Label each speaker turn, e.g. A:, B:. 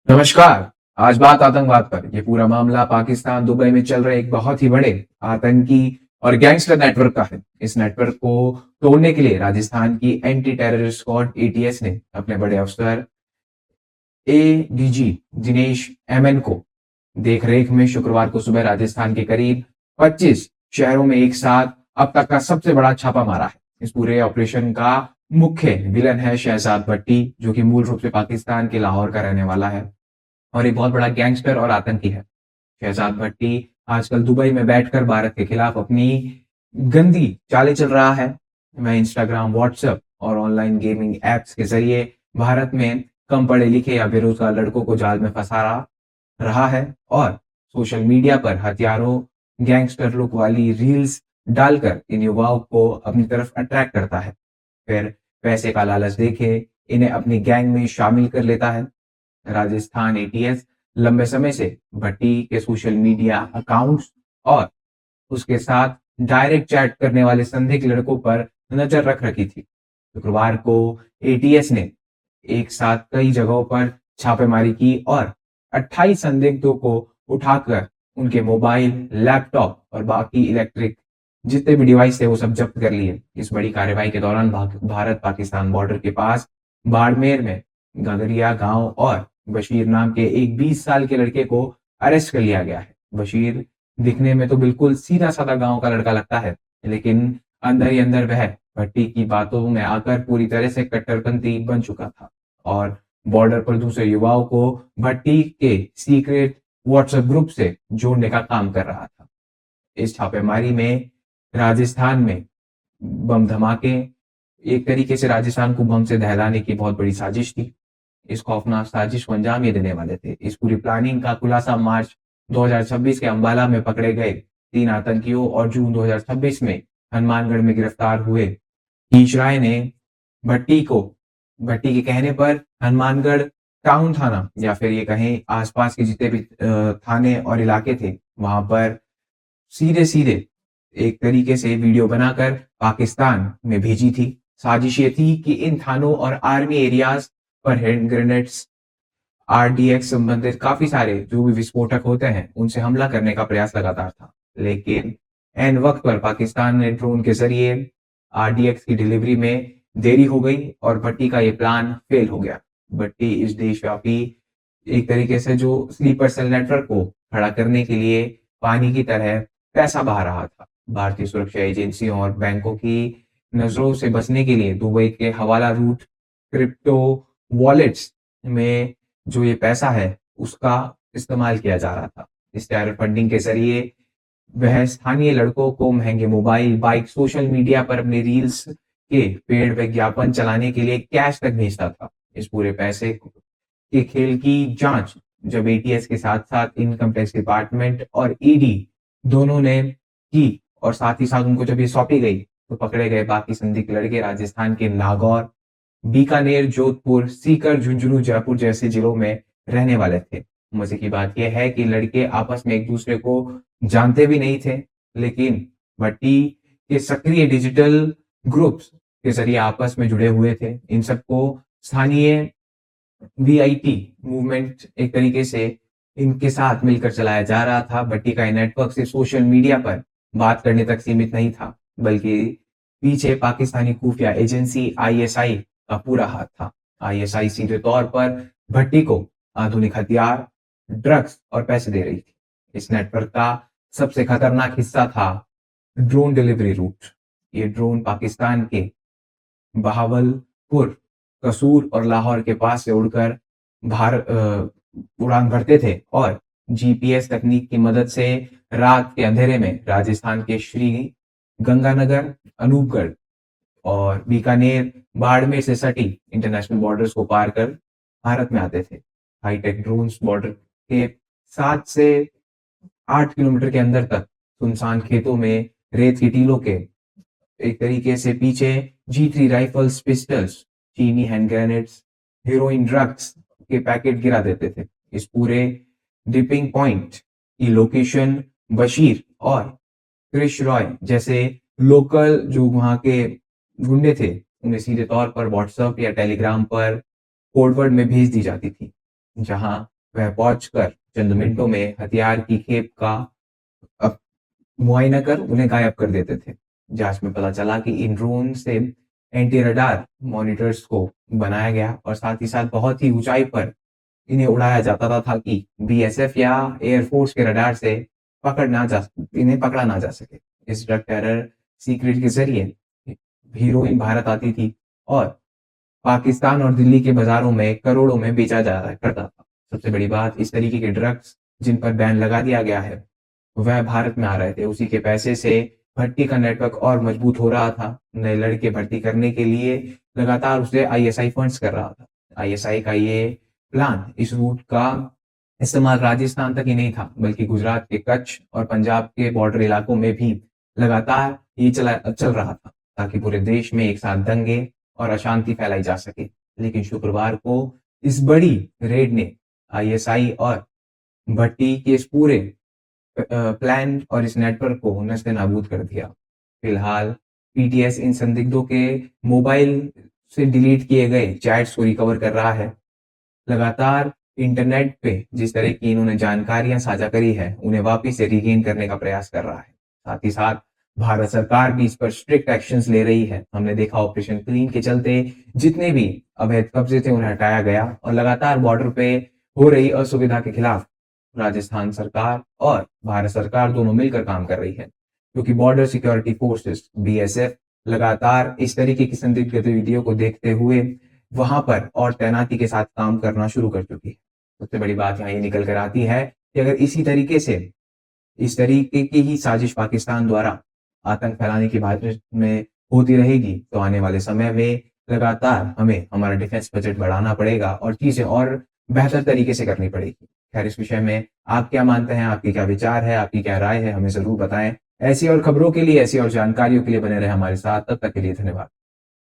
A: नमस्कार। आज बात आतंकवाद पर। ये पूरा मामला पाकिस्तान दुबई में चल रहे एक बहुत ही बड़े आतंकी और गैंगस्टर नेटवर्क का है। इस नेटवर्क को तोड़ने के लिए राजस्थान की एंटी टेररिस्ट स्क्वाड एटीएस ने अपने बड़े अफसर एडीजी दिनेश एमएन को देखरेख में शुक्रवार को सुबह राजस्थान के करीब 25 शहरों में एक साथ अब तक का सबसे बड़ा छापा मारा है। इस पूरे ऑपरेशन का मुख्य विलन है शहजाद भट्टी, जो कि मूल रूप से पाकिस्तान के लाहौर का रहने वाला है और एक बहुत बड़ा गैंगस्टर और आतंकी है। शहजाद भट्टी आजकल दुबई में बैठकर भारत के खिलाफ अपनी गंदी चालें चल रहा है। वह इंस्टाग्राम, व्हाट्सएप और ऑनलाइन गेमिंग एप्स के जरिए भारत में कम पढ़े लिखे या बेरोजगार लड़कों को जाल में फंसा रहा है और सोशल मीडिया पर हथियारों, गैंगस्टर लुक वाली रील्स डालकर इन युवाओं को अपनी तरफ अट्रैक्ट करता है। फिर पैसे का लालच देके इन्हें अपनी गैंग में शामिल कर लेता है। राजस्थान एटीएस लंबे समय से भट्टी के सोशल मीडिया अकाउंट्स और उसके साथ डायरेक्ट चैट करने वाले संदिग्ध लड़कों पर नजर रख रखी थी। शुक्रवार को एटीएस ने एक साथ कई जगहों पर छापेमारी की और 28 संदिग्धों को उठाकर उनके मोबाइल, लैपटॉप और बाकी इलेक्ट्रिक जितने भी डिवाइस थे वो सब जब्त कर लिए। इस बड़ी कार्रवाई के दौरान भारत पाकिस्तान बॉर्डर के पास बाड़मेर में गगरिया गांव और बशीर नाम के एक 20 साल के लड़के को अरेस्ट कर लिया गया है। बशीर दिखने में तो बिल्कुल सीधा साधा गांव का लड़का लगता है, लेकिन अंदर ही अंदर वह भट्टी की बातों में आकर पूरी तरह से कट्टरपंथी बन चुका था और बॉर्डर पर दूसरे युवाओं को भट्टी के सीक्रेट व्हाट्सएप ग्रुप से जोड़ने का काम कर रहा था। इस छापेमारी में राजस्थान में बम धमाके, एक तरीके से राजस्थान को बम से दहलाने की बहुत बड़ी साजिश थी। इस खौफनाक साजिश को अंजाम ये देने वाले थे। इस पूरी प्लानिंग का खुलासा मार्च 2026 के अंबाला में पकड़े गए 3 आतंकियों और जून 2026 में हनुमानगढ़ में गिरफ्तार हुए ईश राय ने भट्टी के कहने पर हनुमानगढ़ टाउन थाना या फिर ये कहें आसपास के जितने भी थाने और इलाके थे वहां पर सीधे सीधे एक तरीके से वीडियो बनाकर पाकिस्तान में भेजी थी। साजिश ये थी कि इन थानों और आर्मी एरियाज पर हैंड ग्रेनेड्स, आरडीएक्स संबंधित काफी सारे जो भी विस्फोटक होते हैं उनसे हमला करने का प्रयास लगातार था, लेकिन एन वक्त पर पाकिस्तान ने ड्रोन के जरिए आरडीएक्स की डिलीवरी में देरी हो गई और भट्टी का ये प्लान फेल हो गया। भट्टी इस देशव्यापी एक तरीके से जो स्लीपर सेल नेटवर्क को खड़ा करने के लिए पानी की तरह पैसा बहा रहा था। भारतीय सुरक्षा एजेंसियों और बैंकों की नजरों से बचने के लिए दुबई के हवाला रूट, क्रिप्टो वॉलेट्स में जो ये पैसा है उसका इस्तेमाल किया जा रहा था। इस टेरर फंडिंग के जरिए वह स्थानीय लड़कों को महंगे मोबाइल, बाइक, सोशल मीडिया पर अपने रील्स के पेड विज्ञापन चलाने के लिए कैश तक भेजता था। इस पूरे पैसे के खेल की जांच जब एटीएस के साथ साथ इनकम टैक्स डिपार्टमेंट और ईडी दोनों ने की और साथ ही साथ उनको जब ये सौंपी गई तो पकड़े गए बाकी संदिग्ध लड़के राजस्थान के नागौर, बीकानेर, जोधपुर, सीकर, झुंझुनू, जयपुर जैसे जिलों में रहने वाले थे। मजे की बात यह है कि लड़के आपस में एक दूसरे को जानते भी नहीं थे, लेकिन भट्टी के सक्रिय डिजिटल ग्रुप्स के जरिए आपस में जुड़े हुए थे। इन सबको स्थानीय वीआईपी मूवमेंट एक तरीके से इनके साथ मिलकर चलाया जा रहा था। भट्टी का नेटवर्क सिर्फ सोशल मीडिया पर बात करने तक सीमित नहीं था, बल्कि पीछे पाकिस्तानी खुफिया एजेंसी आईएसआई का पूरा हाथ था। आईएसआई सीधे तौर पर भट्टी को आधुनिक हथियार, ड्रग्स और पैसे दे रही थी। इस नेटवर्क का सबसे खतरनाक हिस्सा था ड्रोन डिलीवरी रूट। ये ड्रोन पाकिस्तान के बहावलपुर, कसूर और लाहौर के पास से उड़कर उड़ान भरते थे और जीपीएस तकनीक की मदद से रात के अंधेरे में राजस्थान के श्री गंगानगर, अनूपगढ़ और बीकानेर, बाड़मेर से सटी इंटरनेशनल बॉर्डर्स को पार कर भारत में आते थे। हाईटेक ड्रोन्स बॉर्डर के 7 से 8 किलोमीटर के अंदर तक सुनसान खेतों में रेत की टीलों के एक तरीके से पीछे G3 राइफल्स, पिस्टल्स, चीनी हैंड ग्रेनेड्स, हेरोइन, ड्रग्स के पैकेट गिरा देते थे। इस पूरे डिपिंग पॉइंट की लोकेशन बशीर और क्रिश रॉय जैसे लोकल जो वहां के गुंडे थे उन्हें सीधे तौर पर व्हाट्सएप या टेलीग्राम पर कोडवर्ड में भेज दी जाती थी। जहां वह पहुंचकर चंद मिनटों में हथियार की खेप का अप मुआयना कर उन्हें गायब कर देते थे। जांच में पता चला कि इन ड्रोन से एंटी रडार मॉनिटर्स को बनाया गया और साथ ही साथ बहुत ही ऊंचाई पर इन्हें उड़ाया जाता था ताकि बीएसएफ या एयरफोर्स के रडार से इन्हें पकड़ा ना जा सके। इस ड्रग टेरर सीक्रेट के जरिए हीरोइन भारत आती थी और पाकिस्तान और दिल्ली के बाजारों में करोड़ों में बेचा जा करता था। सबसे बड़ी बात, इस तरीके के ड्रग्स जिन पर बैन लगा दिया गया है वह भारत में आ रहे थे। उसी के पैसे से भट्टी का नेटवर्क और मजबूत हो रहा था। नए लड़के भर्ती करने के लिए लगातार उसे आईएसआई फंड्स कर रहा था। आईएसआई का ये प्लान, इस रूट का इस्तेमाल राजस्थान तक ही नहीं था बल्कि गुजरात के कच्छ और पंजाब के बॉर्डर इलाकों में भी लगातार ये चल रहा था ताकि पूरे देश में एक साथ दंगे और अशांति फैलाई जा सके। लेकिन शुक्रवार को इस बड़ी रेड ने आईएसआई और भट्टी के इस पूरे प्लान और इस नेटवर्क को नस्ते नाबूद कर दिया। फिलहाल पीटीएस इन संदिग्धों के मोबाइल से डिलीट किए गए चैट्स को रिकवर कर रहा है। लगातार इंटरनेट पे जिस तरह की इन्होंने जानकारियां साझा करी है उन्हें वापस से रिगेन करने का प्रयास कर रहा है। साथ ही साथ भारत सरकार भी इस पर स्ट्रिक्ट एक्शंस ले रही है। हमने देखा ऑपरेशन क्लीन के चलते जितने भी अवैध कब्जे थे उन्हें हटाया गया और लगातार बॉर्डर पे हो रही असुविधा के खिलाफ राजस्थान सरकार और भारत सरकार दोनों मिलकर काम कर रही है, क्योंकि बॉर्डर सिक्योरिटी फोर्सेस बीएसएफ लगातार इस तरीके की संदिग्ध गतिविधियों को देखते हुए वहां पर और तैनाती के साथ काम करना शुरू कर चुकी है। सबसे बड़ी बात यहाँ ये निकल कर आती है कि अगर इसी तरीके से इस तरीके की ही साजिश पाकिस्तान द्वारा आतंक फैलाने की भारत में होती रहेगी तो आने वाले समय में लगातार हमें हमारा डिफेंस बजट बढ़ाना पड़ेगा और चीजें और बेहतर तरीके से करनी पड़ेगी। खैर, इस विषय में आप क्या मानते हैं, आपकी क्या विचार है, आपकी क्या राय है, हमें जरूर बताएं। ऐसी और खबरों के लिए, ऐसी और जानकारियों के लिए बने रहे हमारे साथ। तब तक के लिए धन्यवाद।